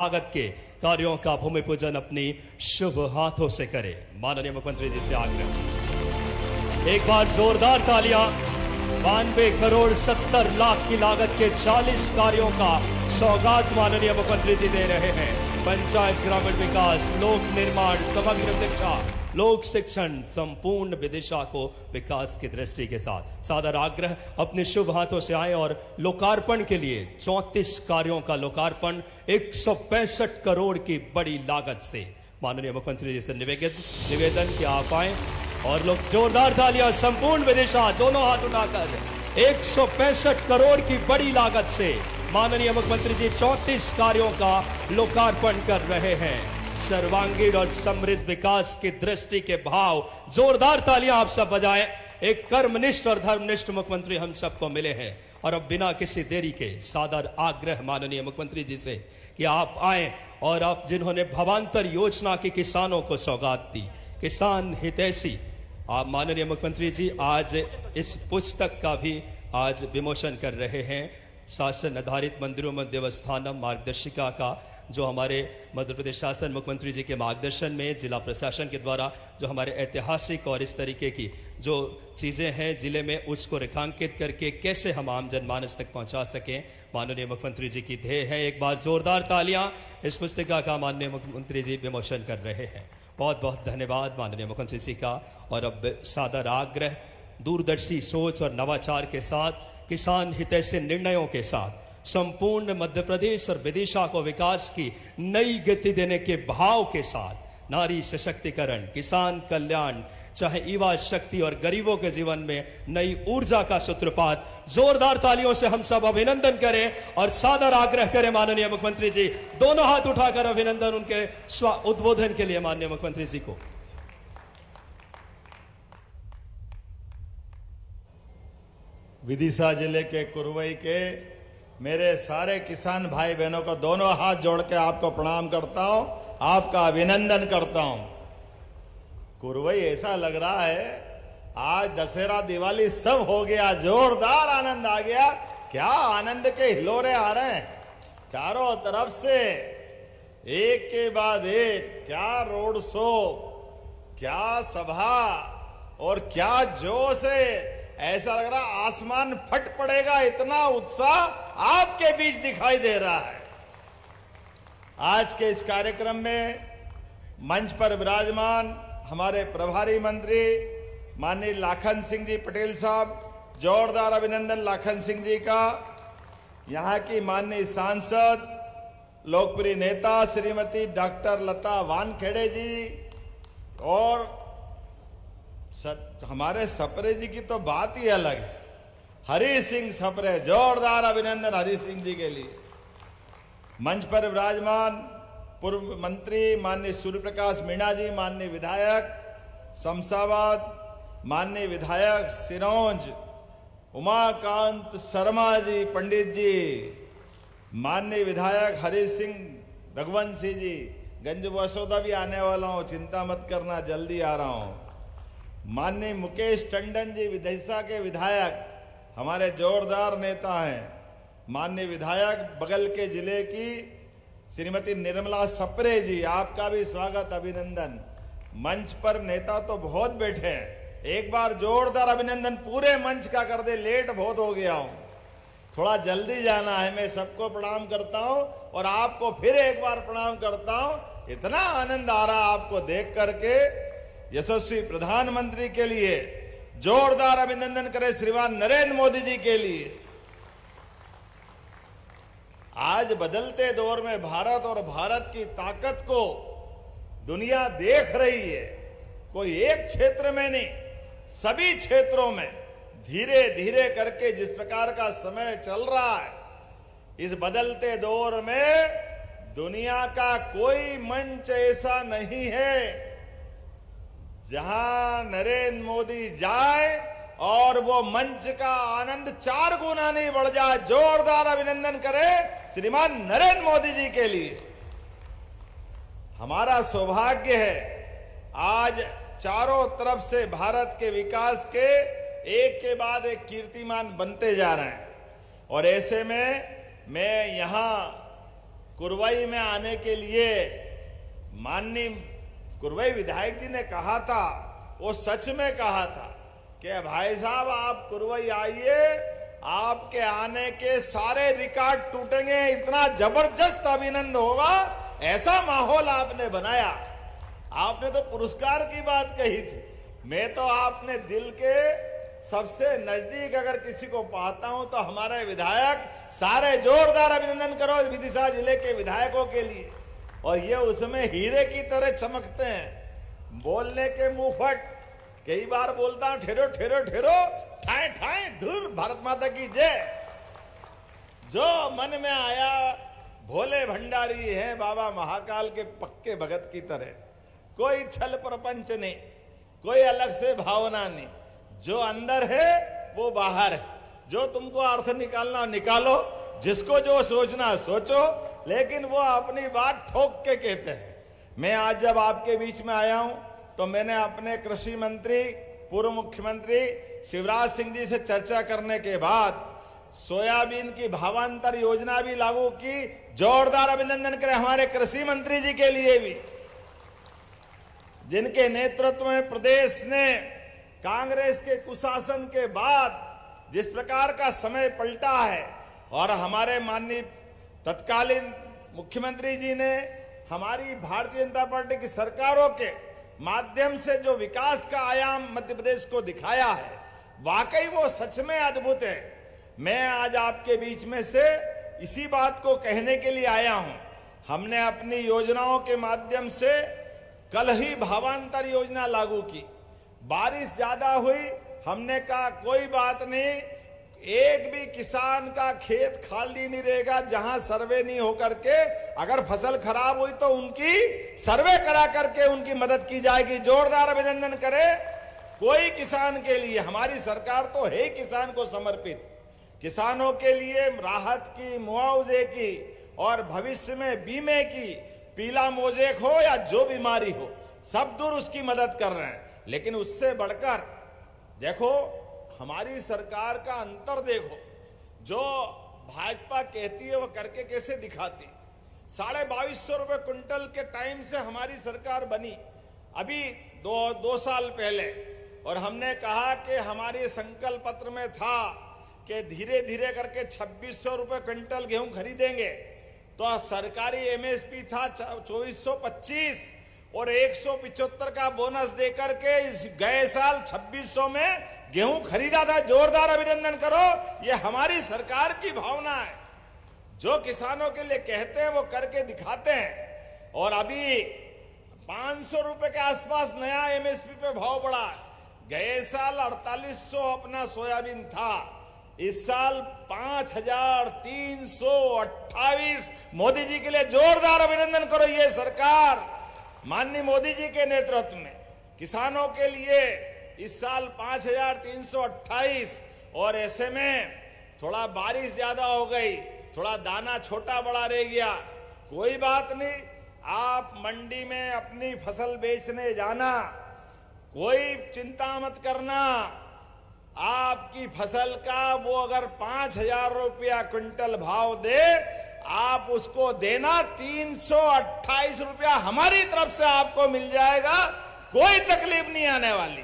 स्वागत के कार्यों का भूमि पूजन अपनी शुभ हाथों से करे। माननीय मुख्यमंत्री जी से आग्रह। एक बार जोरदार तालियां। 92 करोड़ 70 लाख की लागत के 40 कार्यों का सौगात माननीय मुख्यमंत्री जी दे रहे हैं। पंचायत ग्रामीण विकास, लोक निर्माण, समग्र शिक्षा, लोक शिक्षण, संपूर्ण विदिशा को विकास की दृष्टि के साथ सादर आग्रह अपने शुभ हाथों से आए और लोकार्पण के लिए 34 कार्यों का लोकार्पण 165 करोड़ की बड़ी लागत से। माननीय मुख्यमंत्री जी से निवेदन कि आप आए और लोग जोरदार तालियां। संपूर्ण विदिशा दोनों हाथ उठाकर 165 करोड़ की बड़ी लागत से माननीय मुख्यमंत्री जी 34 कार्यों का लोकार्पण कर रहे हैं। सर्वांगीण और समृद्ध विकास की दृष्टि के भाव। जोरदार तालियां आप सब बजाएं। एक कर्मनिष्ठ और धर्मनिष्ठ मुख्यमंत्री हम सबको मिले हैं और अब बिना किसी देरी के सादर आग्रह माननीय मुख्यमंत्री जी से कि आप आए और आप जिन्होंने भवांतर योजना के किसानों को सौगात दी, किसान हितैषी, आप माननीय मुख्यमंत्री जी आज इस पुस्तक का भी आज विमोचन कर रहे हैं। शासन आधारित मंदिरों में देवस्थानम मार्गदर्शिका का जो हमारे मध्य प्रदेश शासन मुख्यमंत्री जी के मार्गदर्शन में जिला प्रशासन के द्वारा जो हमारे ऐतिहासिक और इस तरीके की जो चीज़ें हैं जिले में, उसको रेखांकित करके कैसे हम आम जनमानस तक पहुंचा सकें, माननीय मुख्यमंत्री जी की ध्येय है। एक बार जोरदार तालियां। इस पुस्तिका का माननीय मुख्यमंत्री जी विमोचन कर रहे हैं। बहुत बहुत धन्यवाद माननीय मुख्यमंत्री जी का। और अब सादर आग्रह दूरदर्शी सोच और नवाचार के साथ, किसान हितैषी निर्णयों के साथ संपूर्ण मध्य प्रदेश और विदिशा को विकास की नई गति देने के भाव के साथ नारी सशक्तिकरण, किसान कल्याण, चाहे युवा शक्ति और गरीबों के जीवन में नई ऊर्जा का सूत्रपात। जोरदार तालियों से हम सब अभिनंदन करें और सादर आग्रह करें माननीय मुख्यमंत्री जी। दोनों हाथ उठाकर अभिनंदन उनके उद्बोधन के लिए माननीय मुख्यमंत्री जी को। विदिशा जिले के कुरवई के मेरे सारे किसान भाई बहनों को दोनों हाथ जोड़ के आपको प्रणाम करता हूं, आपका अभिनंदन करता हूं। कुरवई ऐसा लग रहा है आज दशहरा दिवाली सब हो गया, जोरदार आनंद आ गया। क्या आनंद के हिलोरे आ रहे हैं चारों तरफ से, एक के बाद एक। क्या रोड शो, क्या सभा और क्या जोश है। ऐसा लग रहा आसमान फट पड़ेगा, इतना उत्साह आपके बीच दिखाई दे रहा है। आज के इस कार्यक्रम में मंच पर विराजमान हमारे प्रभारी मंत्री माननीय लाखन सिंह जी पटेल साहब, जोरदार अभिनंदन लाखन सिंह जी का। यहां की माननीय सांसद लोकप्रिय नेता श्रीमती डॉक्टर लता वानखेड़े जी और हमारे सपरे जी की तो बात ही अलग है। हरि सिंह सपरे, जोरदार अभिनंदन हरि सिंह जी के लिए। मंच पर विराजमान पूर्व मंत्री माननीय सूर्य प्रकाश मीणा जी, माननीय विधायक शमशाबाद, माननीय विधायक सिरौंज उमाकांत शर्मा जी पंडित जी, माननीय विधायक हरि सिंह रघुवंशी जी, गंज बसोदा भी आने वाला हूं, चिंता मत करना, जल्दी आ रहा हूं। माननीय मुकेश टंडन जी विदिशा के विधायक, हमारे जोरदार नेता हैं। माननीय विधायक बगल के जिले की श्रीमती निर्मला सपरे जी, आपका भी स्वागत अभिनंदन। मंच पर नेता तो बहुत बैठे हैं, एक बार जोरदार अभिनंदन पूरे मंच का कर दे, लेट बहुत हो गया हूं, थोड़ा जल्दी जाना है। मैं सबको प्रणाम करता हूं और आपको फिर एक बार प्रणाम करता हूं। इतना आनंद आ रहा आपको देख करके। यशस्वी प्रधानमंत्री के लिए जोरदार अभिनंदन करें श्रीमान नरेंद्र मोदी जी के लिए। आज बदलते दौर में भारत और भारत की ताकत को दुनिया देख रही है। कोई एक क्षेत्र में नहीं, सभी क्षेत्रों में धीरे धीरे करके जिस प्रकार का समय चल रहा है, इस बदलते दौर में दुनिया का कोई मंच ऐसा नहीं है जहां नरेंद्र मोदी जाए और वो मंच का आनंद 4 गुना नहीं बढ़ जाए। जोरदार अभिनंदन करें श्रीमान नरेंद्र मोदी जी के लिए। हमारा सौभाग्य है आज चारों तरफ से भारत के विकास के एक के बाद एक कीर्तिमान बनते जा रहे हैं और ऐसे में मैं यहां कुरवई में आने के लिए माननीय कुरवई विधायक जी ने कहा था, वो सच में कहा था कि भाई साहब आप कुरवई आइए, आपके आने के सारे रिकॉर्ड टूटेंगे, इतना जबरदस्त अभिनंदन होगा, ऐसा माहौल आपने बनाया। आपने तो पुरस्कार की बात कही थी, मैं तो आपने दिल के सबसे नजदीक अगर किसी को पाता हूं तो हमारे विधायक, सारे जोरदार अभिनंदन करो विदिशा जिले के विधायकों के लिए। और ये उसमें हीरे की तरह चमकते हैं, बोलने के मुंहफट, कई बार बोलता हूं ठहरो ठहरो ठहरो, ठाए ठाए धुर, भारत माता की जय। जो मन में आया, भोले भंडारी हैं बाबा महाकाल के पक्के भगत की तरह, कोई छल प्रपंच नहीं, कोई अलग से भावना नहीं, जो अंदर है वो बाहर है, जो तुमको अर्थ निकालना निकालो, जिसको जो सोचना सोचो, लेकिन वो अपनी बात ठोक के कहते हैं। मैं आज जब आपके बीच में आया हूं तो मैंने अपने कृषि मंत्री पूर्व मुख्यमंत्री शिवराज सिंह जी से चर्चा करने के बाद सोयाबीन की भावांतर योजना भी लागू की। जोरदार अभिनंदन करें हमारे कृषि मंत्री जी के लिए भी, जिनके नेतृत्व में प्रदेश ने कांग्रेस के कुशासन के बाद जिस प्रकार का समय पलटा है, और हमारे माननीय तत्कालीन मुख्यमंत्री जी ने हमारी भारतीय जनता पार्टी की सरकारों के माध्यम से जो विकास का आयाम मध्य प्रदेश को दिखाया है, वाकई वो सच में अद्भुत है। मैं आज आपके बीच में से इसी बात को कहने के लिए आया हूं। हमने अपनी योजनाओं के माध्यम से कल ही भावांतर योजना लागू की। बारिश ज्यादा हुई, हमने कहा कोई बात नहीं, एक भी किसान का खेत खाली नहीं रहेगा जहां सर्वे नहीं होकर के, अगर फसल खराब हुई तो उनकी सर्वे करा करके उनकी मदद की जाएगी। जोरदार अभिनंदन करें कोई किसान के लिए, हमारी सरकार तो है ही किसान को समर्पित। किसानों के लिए राहत की, मुआवजे की और भविष्य में बीमे की, पीला मोजेक हो या जो बीमारी हो, सब दूर उसकी मदद कर रहे हैं। लेकिन उससे बढ़कर देखो हमारी सरकार का अंतर देखो, जो भाजपा कहती है वो करके कैसे दिखाती। 2250 रुपए क्विंटल के टाइम से हमारी सरकार बनी, अभी दो साल पहले, और हमने कहा कि हमारे संकल्प पत्र में था कि धीरे धीरे करके 2600 रुपए क्विंटल गेहूं खरीदेंगे। तो सरकारी एमएसपी था 2425 और 175 का बोनस देकर के इस गए साल 2600 में गेहूं खरीदा था। जोरदार अभिनंदन करो, ये हमारी सरकार की भावना है। जो किसानों के लिए कहते हैं वो करके दिखाते हैं। और अभी 500 रुपए के आसपास नया एमएसपी पे भाव बढ़ा। गए साल 4800 अपना सोयाबीन था, इस साल 5328। मोदी जी के लिए जोरदार अभिनंदन करो। ये सरकार माननीय मोदी जी के नेतृत्व में किसानों के लिए इस साल 5328। और ऐसे में थोड़ा बारिश ज्यादा हो गई, थोड़ा दाना छोटा बड़ा रह गया, कोई बात नहीं। आप मंडी में अपनी फसल बेचने जाना, कोई चिंता मत करना। आपकी फसल का वो अगर 5000 रुपया क्विंटल भाव दे, आप उसको देना 328 रुपया हमारी तरफ से आपको मिल जाएगा, कोई तकलीफ नहीं आने वाली।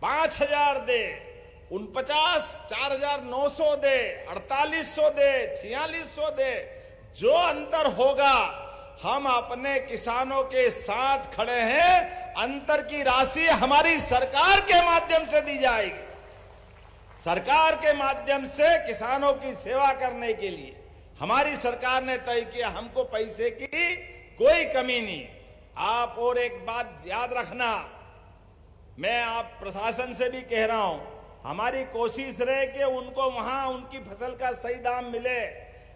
5000 दे, 49, 4900 दे, 4800 दे, 4600 दे, जो अंतर होगा हम अपने किसानों के साथ खड़े हैं। अंतर की राशि हमारी सरकार के माध्यम से दी जाएगी। सरकार के माध्यम से किसानों की सेवा करने के लिए हमारी सरकार ने तय किया, हमको पैसे की कोई कमी नहीं। आप और एक बात याद रखना, मैं आप प्रशासन से भी कह रहा हूं, हमारी कोशिश रहे कि उनको वहां उनकी फसल का सही दाम मिले,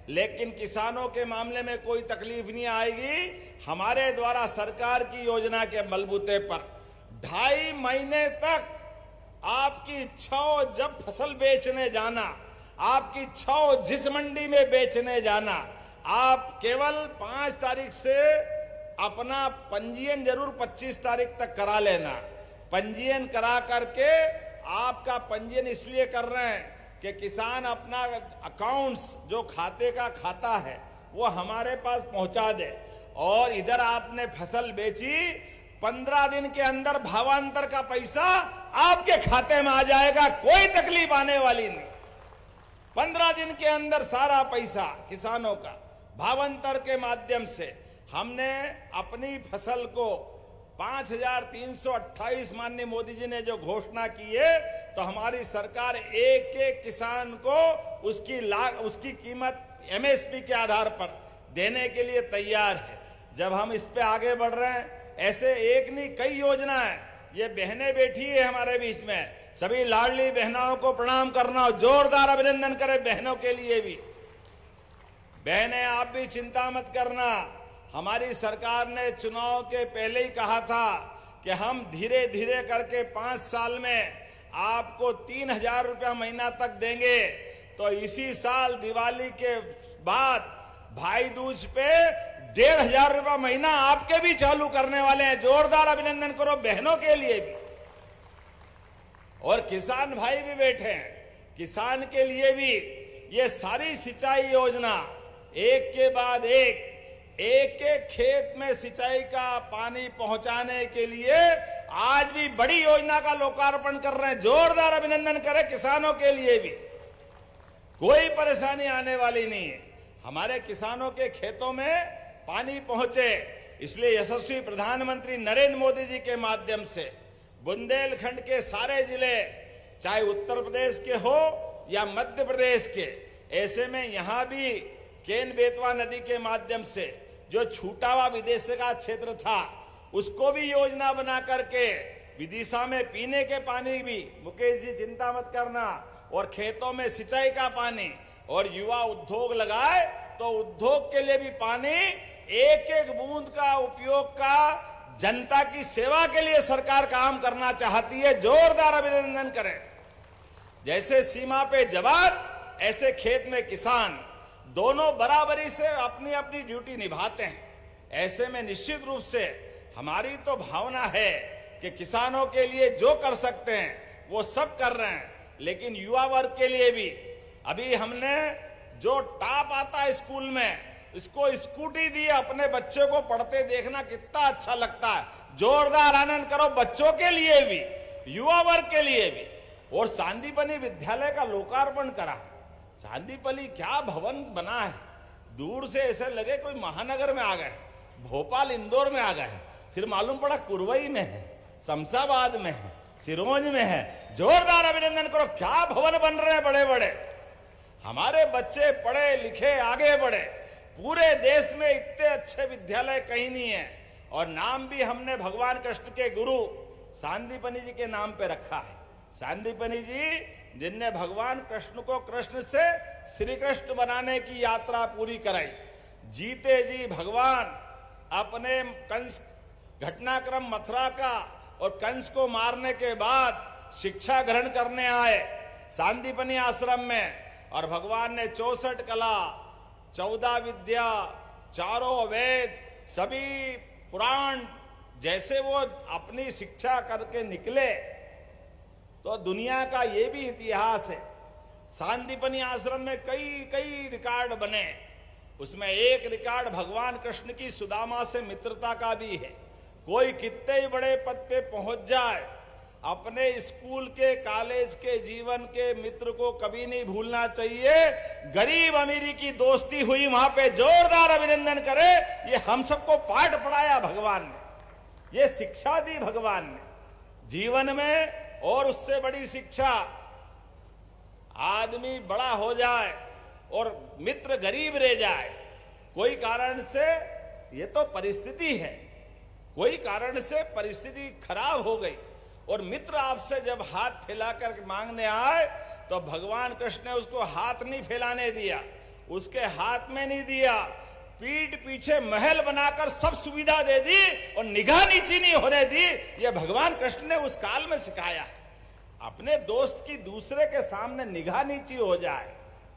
लेकिन किसानों के मामले में कोई तकलीफ नहीं आएगी। हमारे द्वारा सरकार की योजना के बलबूते पर 2.5 महीने तक आपकी इच्छा हो जब फसल बेचने जाना, आपकी इच्छा हो जिस मंडी में बेचने जाना, आप केवल 5 तारीख से अपना पंजीयन जरूर 25 तारीख तक करा लेना। पंजीयन करा करके, आपका पंजीयन इसलिए कर रहे हैं कि किसान अपना अकाउंट्स जो खाते का खाता है वो हमारे पास पहुंचा दे। और इधर आपने फसल बेची, 15 दिन के अंदर भावांतर का पैसा आपके खाते में आ जाएगा, कोई तकलीफ आने वाली नहीं। 15 दिन के अंदर सारा पैसा किसानों का भावांतर के माध्यम से हमने अपनी फसल को 5,328 माननीय मोदी जी ने जो घोषणा की है, तो हमारी सरकार एक एक किसान को उसकी कीमत एमएसपी के आधार पर देने के लिए तैयार है। जब हम इस पे आगे बढ़ रहे हैं, ऐसे एक नहीं कई योजना है। ये बहनें बैठी है हमारे बीच में, सभी लाडली बहनों को प्रणाम करना, जोरदार अभिनंदन करें बहनों के लिए भी। बहनें आप भी चिंता मत करना, हमारी सरकार ने चुनाव के पहले ही कहा था कि हम धीरे धीरे करके 5 साल में आपको 3,000 रुपया महीना तक देंगे। तो इसी साल दिवाली के बाद भाई दूज पे 1,500 रुपया महीना आपके भी चालू करने वाले हैं। जोरदार अभिनंदन करो बहनों के लिए भी। और किसान भाई भी बैठे हैं, किसान के लिए भी ये सारी सिंचाई योजना एक के बाद एक खेत में सिंचाई का पानी पहुंचाने के लिए आज भी बड़ी योजना का लोकार्पण कर रहे हैं। जोरदार अभिनंदन करें किसानों के लिए भी। कोई परेशानी आने वाली नहीं है, हमारे किसानों के खेतों में पानी पहुंचे। इसलिए यशस्वी प्रधानमंत्री नरेंद्र मोदी जी के माध्यम से बुंदेलखंड के सारे जिले, चाहे उत्तर प्रदेश के हो या मध्य प्रदेश के, ऐसे में यहां भी केन बेतवा नदी के माध्यम से जो छूटा हुआ विदेश का क्षेत्र था, उसको भी योजना बना करके विदिशा में पीने के पानी भी, मुकेश जी चिंता मत करना, और खेतों में सिंचाई का पानी, और युवा उद्योग लगाए तो उद्योग के लिए भी पानी, एक एक बूंद का उपयोग का जनता की सेवा के लिए सरकार काम करना चाहती है। जोरदार अभिनंदन करें। जैसे सीमा पे जवान, ऐसे खेत में किसान, दोनों बराबरी से अपनी अपनी ड्यूटी निभाते हैं। ऐसे में निश्चित रूप से हमारी तो भावना है कि किसानों के लिए जो कर सकते हैं वो सब कर रहे हैं, लेकिन युवा वर्ग के लिए भी अभी हमने जो टॉप आता है स्कूल में, इसको स्कूटी दी, अपने बच्चे को पढ़ते देखना कितना अच्छा लगता है। जोरदार आनंद करो बच्चों के लिए भी, युवा वर्ग के लिए भी। और सांदीपनी विद्यालय का लोकार्पण करा। सांदीपनी क्या भवन बना है, दूर से ऐसे लगे कोई महानगर में आ गए, भोपाल इंदौर में आ गए, फिर मालूम पड़ा कुरवई में है, शमशाबाद में है, सिरोंज में है। जोरदार अभिनंदन करो, क्या भवन बन रहे हैं बड़े बड़े। हमारे बच्चे पढ़े लिखे आगे बढ़े। पूरे देश में इतने अच्छे विद्यालय कहीं नहीं है। और नाम भी हमने भगवान कृष्ण के गुरु सांदीपनी जी के नाम पे रखा है। सांदीपनी जी जिनने भगवान कृष्ण को कृष्ण से श्री कृष्ण बनाने की यात्रा पूरी कराई। जीते जी भगवान अपने कंस घटनाक्रम मथुरा का और कंस को मारने के बाद शिक्षा ग्रहण करने आए सांदीपनी आश्रम में। और भगवान ने 64 कला, 14 विद्या, चारों वेद, सभी पुराण जैसे वो अपनी शिक्षा करके निकले, तो दुनिया का ये भी इतिहास है। सांदीपनी आश्रम में कई रिकॉर्ड बने। उसमें एक रिकॉर्ड भगवान कृष्ण की सुदामा से मित्रता का भी है। कोई कितने ही बड़े पद पे पहुंच जाए, अपने स्कूल के कॉलेज के जीवन के मित्र को कभी नहीं भूलना चाहिए। गरीब अमीरी की दोस्ती हुई वहां पे। जोरदार अभिनंदन करें। ये हम सबको पाठ पढ़ाया भगवान ने, ये शिक्षा दी भगवान ने जीवन में। और उससे बड़ी शिक्षा, आदमी बड़ा हो जाए और मित्र गरीब रह जाए, कोई कारण से, ये तो परिस्थिति है, कोई कारण से परिस्थिति खराब हो गई और मित्र आपसे जब हाथ फैलाकर मांगने आए, तो भगवान कृष्ण ने उसको हाथ नहीं फैलाने दिया, उसके हाथ में नहीं दिया, पीठ पीछे महल बनाकर सब सुविधा दे दी और निगाह नीची नहीं होने दी। ये भगवान कृष्ण ने उस काल में सिखाया। अपने दोस्त की दूसरे के सामने निगाह नीची हो जाए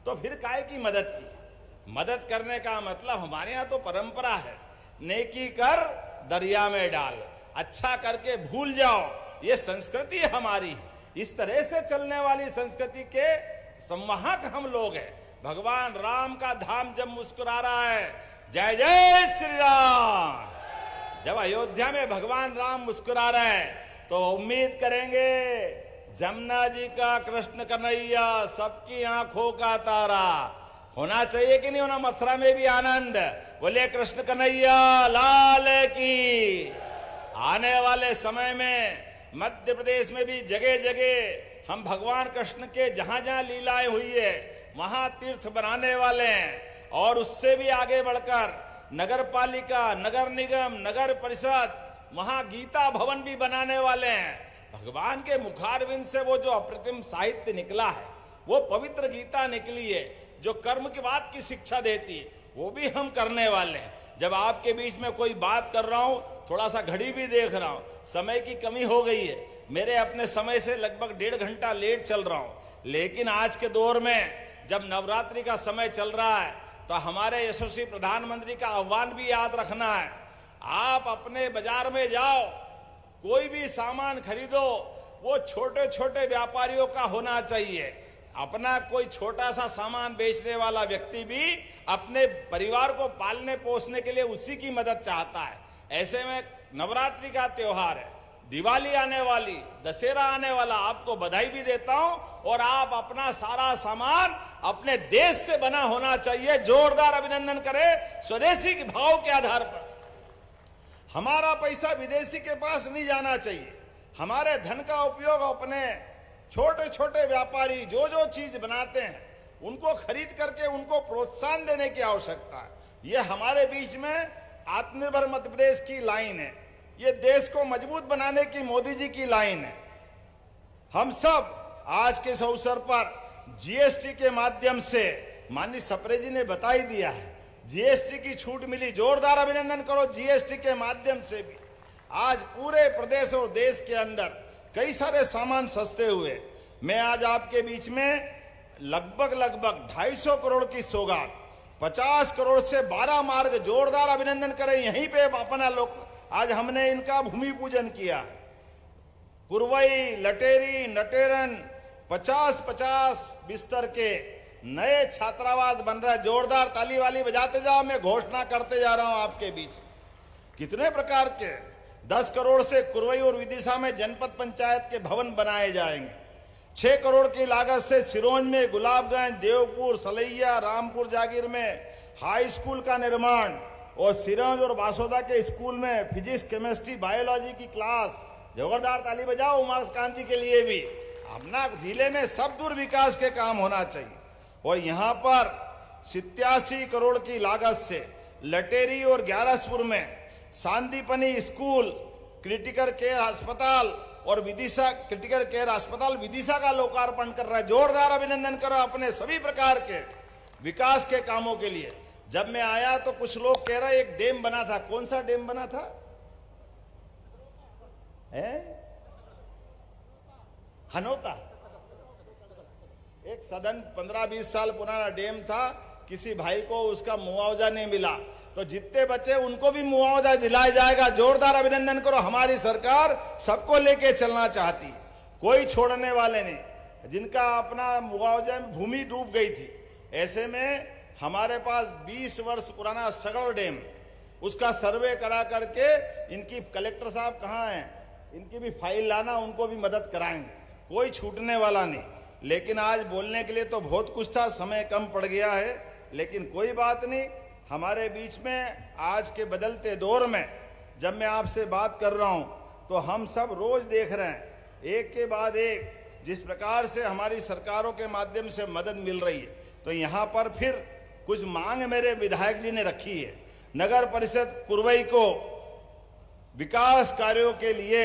तो फिर काहे की मदद की। मदद करने का मतलब हमारे यहाँ तो परंपरा है, नेकी कर दरिया में डाल, अच्छा करके भूल जाओ, ये संस्कृति हमारी। इस तरह से चलने वाली संस्कृति के संवाहक हम लोग हैं। भगवान राम का धाम जब मुस्कुरा रहा है, जय जय श्री राम, जब अयोध्या में भगवान राम मुस्कुरा रहे हैं तो उम्मीद करेंगे जमुना जी का कृष्ण कन्हैया सबकी आंखों का तारा होना चाहिए कि नहीं होना। मथुरा में भी आनंद, बोले कृष्ण कन्हैया लाल की। आने वाले समय में मध्य प्रदेश में भी जगह जगह हम भगवान कृष्ण के जहां जहां लीलाएं हुई है वहां तीर्थ बनाने वाले हैं, और उससे भी आगे बढ़कर नगर पालिका, नगर निगम, नगर परिषद, वहां गीता भवन भी बनाने वाले हैं। भगवान के मुखारविंद से वो जो अप्रतिम साहित्य निकला है, वो पवित्र गीता निकली है जो कर्म की बात की शिक्षा देती है, वो भी हम करने वाले हैं। जब आपके बीच में कोई बात कर रहा हूं, थोड़ा सा घड़ी भी देख रहा हूं, समय की कमी हो गई है, मेरे अपने समय से लगभग 1.5 घंटा लेट चल रहा हूं, लेकिन आज के दौर में जब नवरात्रि का समय चल रहा है तो हमारे यशस्वी प्रधानमंत्री का आह्वान भी याद रखना है। आप अपने बाजार में जाओ, कोई भी सामान खरीदो, वो छोटे छोटे व्यापारियों का होना चाहिए। अपना कोई छोटा सा सामान बेचने वाला व्यक्ति भी अपने परिवार को पालने पोसने के लिए उसी की मदद चाहता है। ऐसे में नवरात्रि का त्योहार है, दिवाली आने वाली, दशहरा आने वाला, आपको बधाई भी देता हूं। और आप अपना सारा सामान अपने देश से बना होना चाहिए। जोरदार अभिनंदन करें स्वदेशी के भाव के आधार पर। हमारा पैसा विदेशी के पास नहीं जाना चाहिए। हमारे धन का उपयोग अपने छोटे छोटे व्यापारी जो जो चीज बनाते हैं उनको खरीद करके उनको प्रोत्साहन देने की आवश्यकता है। ये हमारे बीच में आत्मनिर्भर मध्य प्रदेश की लाइन है, ये देश को मजबूत बनाने की मोदी जी की लाइन है। हम सब आज के इस अवसर पर जीएसटी के माध्यम से, माननीय सप्रे जी ने बता ही दिया है, जीएसटी की छूट मिली। जोरदार अभिनंदन करो। जीएसटी के माध्यम से भी आज पूरे प्रदेश और देश के अंदर कई सारे सामान सस्ते हुए। मैं आज आपके बीच में लगभग 250 करोड़ की सौगात, 50 करोड़ से 12 मार्ग, जोरदार अभिनंदन करें। यहीं पे अपना लोग आज हमने इनका भूमि पूजन किया। कुरवई, लटेरी, नटेरन 50-50 बिस्तर के नए छात्रावास बन रहा है। जोरदार ताली वाली बजाते जाओ, मैं घोषणा करते जा रहा हूं आपके बीच। कितने प्रकार के 10 करोड़ से कुरवई और विदिशा में जनपद पंचायत के भवन बनाए जाएंगे। 6 करोड़ की लागत से सिरोंज में, गुलाबगंज, देवपुर, सलैया, रामपुर जागीर में हाई स्कूल का निर्माण, और सिरोंज और बासोदा के स्कूल में फिजिक्स, केमिस्ट्री, बायोलॉजी की क्लास। जोरदार ताली बजाओ उमाकांत जी के लिए भी। अपना जिले में सब दूर विकास के काम होना चाहिए। और यहाँ पर 87 करोड़ की लागत से लटेरी और ग्यारसपुर में सांदीपनी स्कूल, क्रिटिकल केयर अस्पताल और विदिशा, क्रिटिकल केयर अस्पताल विदिशा का लोकार्पण कर रहा है। जोरदार अभिनंदन करो अपने सभी प्रकार के विकास के कामों के लिए। जब मैं आया तो कुछ लोग कह रहे एक डैम बना था। कौन सा डैम बना था? हनोता, एक सदन 15-20 साल पुराना डैम था। किसी भाई को उसका मुआवजा नहीं मिला, तो जितने बचे उनको भी मुआवजा दिलाया जाएगा। जोरदार अभिनंदन करो। हमारी सरकार सबको लेके चलना चाहती, कोई छोड़ने वाले नहीं। जिनका अपना मुआवजा में भूमि डूब गई थी, ऐसे में हमारे पास 20 वर्ष पुराना सगड़ डैम, उसका सर्वे करा करके इनकी कलेक्टर साहब कहाँ हैं, इनकी भी फाइल लाना, उनको भी मदद कराएंगे। कोई छूटने वाला नहीं। लेकिन आज बोलने के लिए तो बहुत कुछ था, समय कम पड़ गया है, लेकिन कोई बात नहीं। हमारे बीच में आज के बदलते दौर में जब मैं आपसे बात कर रहा हूं तो हम सब रोज देख रहे हैं एक के बाद एक जिस प्रकार से हमारी सरकारों के माध्यम से मदद मिल रही है। तो यहाँ पर फिर कुछ मांग मेरे विधायक जी ने रखी है। नगर परिषद कुरवई को विकास कार्यों के लिए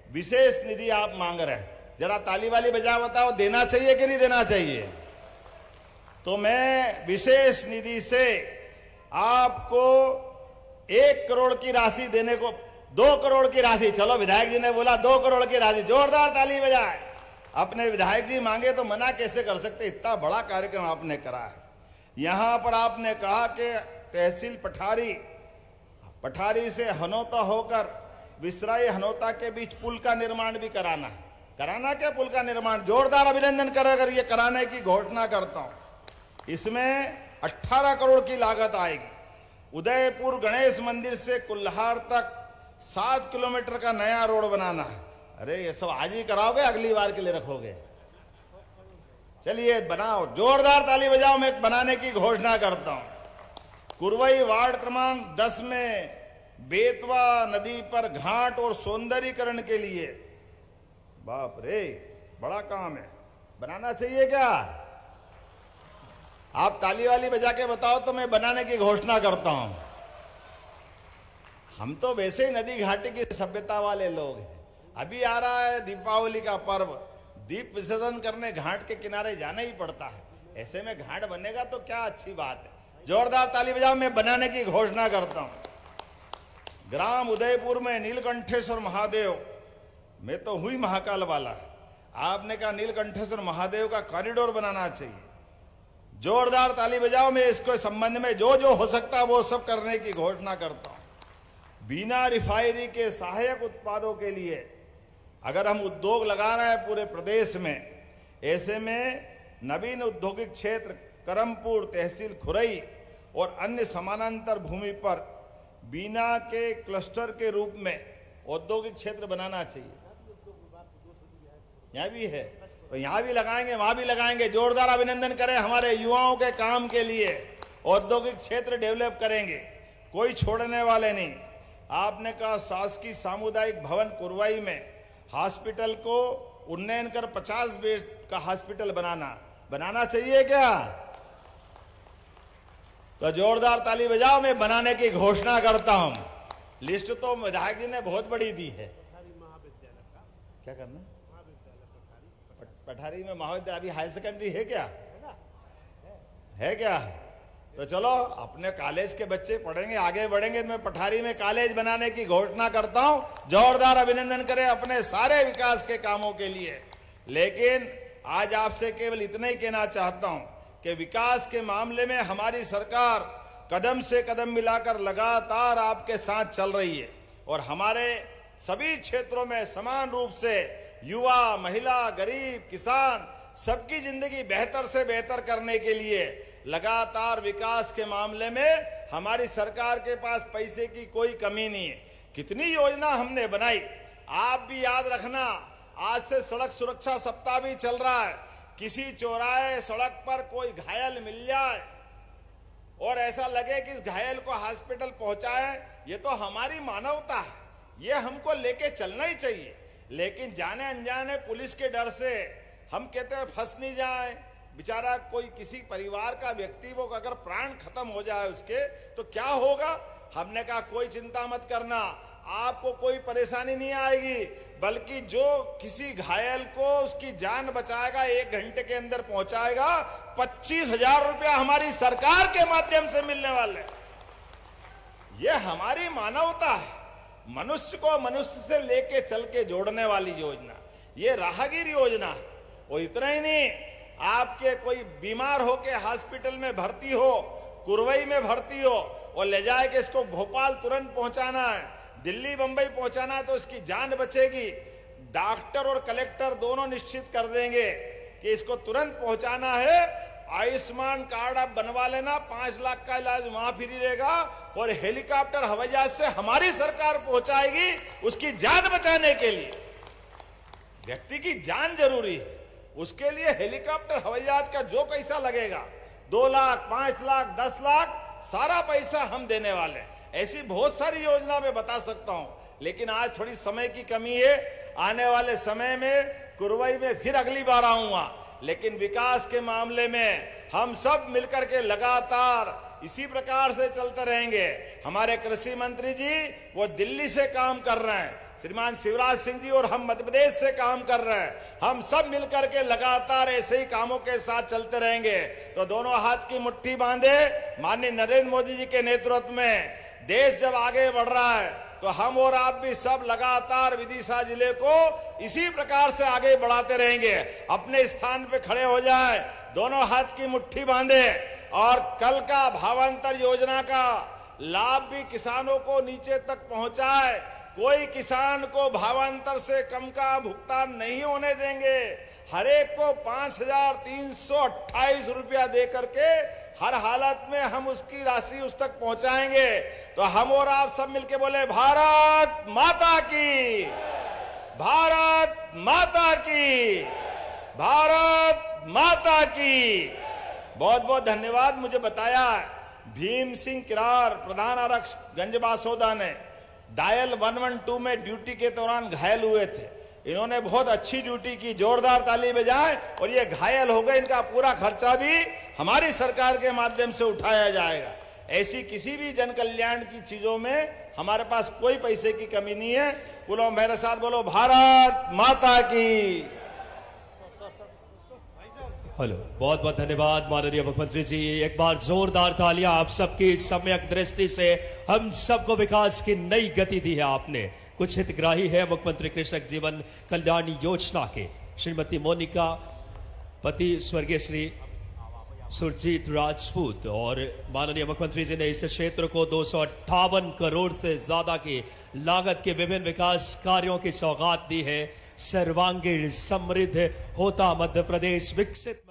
विशेष निधि आप मांग रहे हैं। जरा ताली वाली बजा बताओ, देना चाहिए कि नहीं देना चाहिए? तो मैं विशेष निधि से आपको 1 करोड़ की राशि देने को, 2 करोड़ की राशि, चलो विधायक जी ने बोला 2 करोड़ की राशि, जोरदार ताली बजाए। अपने विधायक जी मांगे तो मना कैसे कर सकते? इतना बड़ा कार्यक्रम आपने करा है। यहां पर आपने कहा कि तहसील पठारी से हनोता होकर विसराई हनोता के बीच पुल का निर्माण भी कराना है। कराना क्या पुल का निर्माण? जोरदार अभिनंदन करें अगर ये कराने की घोषणा करता हूं। इसमें 18 करोड़ की लागत आएगी। उदयपुर गणेश मंदिर से कुल्हार तक 7 किलोमीटर का नया रोड बनाना है। अरे ये सब आज ही कराओगे, अगली बार के लिए रखोगे? चलिए बनाओ, जोरदार ताली बजाओ। मैं बनाने की घोषणा करता हूं। कुरवई वार्ड क्रमांक 10 में बेतवा नदी पर घाट और सौंदर्यीकरण के लिए, बाप रे बड़ा काम है, बनाना चाहिए क्या? आप ताली वाली बजा के बताओ तो मैं बनाने की घोषणा करता हूं। हम तो वैसे ही नदी घाटी की सभ्यता वाले लोग हैं। अभी आ रहा है दीपावली का पर्व, दीप विसर्जन करने घाट के किनारे जाना ही पड़ता है। ऐसे में घाट बनेगा तो क्या अच्छी बात है। जोरदार ताली बजाओ, मैं बनाने की घोषणा करता हूं। ग्राम उदयपुर में नीलकंठेश्वर महादेव, मैं तो हुई महाकाल वाला, आपने कहा नीलकंठेश्वर महादेव का कॉरिडोर बनाना चाहिए। जोरदार ताली बजाओ, मैं इसके संबंध में जो जो हो सकता है वो सब करने की घोषणा करता हूं। बीना रिफाइनरी के सहायक उत्पादों के लिए अगर हम उद्योग लगा रहे हैं पूरे प्रदेश में, ऐसे में नवीन औद्योगिक क्षेत्र करमपुर तहसील खुरई और अन्य समानांतर भूमि पर बीना के क्लस्टर के रूप में औद्योगिक क्षेत्र बनाना चाहिए। यहाँ भी है तो यहाँ भी लगाएंगे, वहां भी लगाएंगे। जोरदार अभिनंदन करें हमारे युवाओं के काम के लिए। औद्योगिक क्षेत्र डेवलप करेंगे, कोई छोड़ने वाले नहीं। आपने कहा शासकीय सामुदायिक भवन कुरवाई में हॉस्पिटल को उन्नयन कर 50 बेड का हॉस्पिटल बनाना चाहिए क्या? तो जोरदार ताली बजाओ, मैं बनाने की घोषणा करता हूं। लिस्ट तो विधायक जी ने बहुत बड़ी दी है। क्या करना? पठारी में महाविद्यालय, अभी हायर सेकेंडरी है क्या? है क्या? तो चलो अपने कॉलेज के बच्चे पढ़ेंगे, आगे बढ़ेंगे। मैं पठारी में कॉलेज बनाने की घोषणा करता हूं। जोरदार अभिनंदन करें अपने सारे विकास के कामों के लिए। लेकिन आज आपसे केवल इतना ही कहना चाहता हूं कि विकास के मामले में हमारी सरकार कदम से कदम मिलाकर लगातार आपके साथ चल रही है और हमारे सभी क्षेत्रों में समान रूप से युवा, महिला, गरीब, किसान सबकी जिंदगी बेहतर से बेहतर करने के लिए लगातार विकास के मामले में हमारी सरकार के पास पैसे की कोई कमी नहीं है। कितनी योजना हमने बनाई, आप भी याद रखना। आज से सड़क सुरक्षा सप्ताह भी चल रहा है। किसी चौराहे सड़क पर कोई घायल मिल जाए और ऐसा लगे कि इस घायल को हॉस्पिटल पहुंचाए, ये तो हमारी मानवता है, ये हमको लेके चलना ही चाहिए। लेकिन जाने अनजाने पुलिस के डर से हम कहते हैं फंस नहीं जाए। बेचारा कोई किसी परिवार का व्यक्ति, वो अगर प्राण खत्म हो जाए उसके, तो क्या होगा? हमने कहा कोई चिंता मत करना, आपको कोई परेशानी नहीं आएगी, बल्कि जो किसी घायल को उसकी जान बचाएगा, 1 घंटे के अंदर पहुंचाएगा, 25,000 रुपया हमारी सरकार के माध्यम से मिलने वाले। ये हमारी मानवता है, मनुष्य को मनुष्य से लेके चल के जोड़ने वाली योजना, ये राहगीर योजना है। और इतना ही नहीं, आपके कोई बीमार होके हॉस्पिटल में भर्ती हो, कुरवई में भर्ती हो और ले जाए के इसको भोपाल तुरंत पहुंचाना है, दिल्ली बंबई पहुंचाना है, तो इसकी जान बचेगी। डॉक्टर और कलेक्टर दोनों निश्चित कर देंगे कि इसको तुरंत पहुंचाना है। आयुष्मान कार्ड आप बनवा लेना, 5 लाख का इलाज वहां फ्री रहेगा और हेलीकॉप्टर हवाई जहाज से हमारी सरकार पहुंचाएगी उसकी जान बचाने के लिए। व्यक्ति की जान जरूरी है, उसके लिए हेलीकॉप्टर हवाई जहाज का जो पैसा लगेगा, 2 लाख, 5 लाख, 10 लाख, सारा पैसा हम देने वाले हैं। ऐसी बहुत सारी योजना मैं बता सकता हूं, लेकिन आज थोड़ी समय की कमी है। आने वाले समय में कुरवई में फिर अगली बार आऊंगा। लेकिन विकास के मामले में हम सब मिलकर के लगातार इसी प्रकार से चलते रहेंगे। हमारे कृषि मंत्री जी वो दिल्ली से काम कर रहे हैं, श्रीमान शिवराज सिंह जी, और हम मध्य प्रदेश से काम कर रहे हैं। हम सब मिलकर के लगातार ऐसे ही कामों के साथ चलते रहेंगे। तो दोनों हाथ की मुट्ठी बांधे, माननीय नरेंद्र मोदी जी के नेतृत्व में देश जब आगे बढ़ रहा है तो हम और आप भी सब लगातार विदिशा जिले को इसी प्रकार से आगे बढ़ाते रहेंगे। अपने स्थान पे खड़े हो जाए, दोनों हाथ की मुट्ठी बांधे और कल का भावांतर योजना का लाभ भी किसानों को नीचे तक पहुंचाए। कोई किसान को भावांतर से कम का भुगतान नहीं होने देंगे। हर एक को 5,328 रुपया दे करके हर हालत में हम उसकी राशि उस तक पहुंचाएंगे। तो हम और आप सब मिलके बोले भारत माता की, भारत माता की, भारत माता की। बहुत बहुत धन्यवाद। मुझे बताया भीम सिंह किरार, प्रधान आरक्षक गंजबासौदा ने डायल 112 में ड्यूटी के दौरान घायल हुए थे। इन्होंने बहुत अच्छी ड्यूटी की, जोरदार ताली बजाएं। और ये घायल हो गए, इनका पूरा खर्चा भी हमारी सरकार के माध्यम से उठाया जाएगा। ऐसी किसी भी जन कल्याण की चीजों में हमारे पास कोई पैसे की कमी नहीं है। बोलो मेरे साथ, बोलो भारत माता की। हेलो, बहुत बहुत धन्यवाद माननीय मुख्यमंत्री जी। एक बार जोरदार तालियां आप सबकी सम्यक दृष्टि से हम सबको विकास की नई गति दी है आपने। कुछ हितग्राही है मुख्यमंत्री कृषक जीवन कल्याण योजना के, श्रीमती मोनिका, पति स्वर्गीय श्री सुरजीत राजपूत। और माननीय मुख्यमंत्री जी ने इस क्षेत्र को 258 करोड़ से ज्यादा की लागत के विभिन्न विकास कार्यों की सौगात दी है। सर्वांगीण समृद्ध होता मध्य प्रदेश विकसित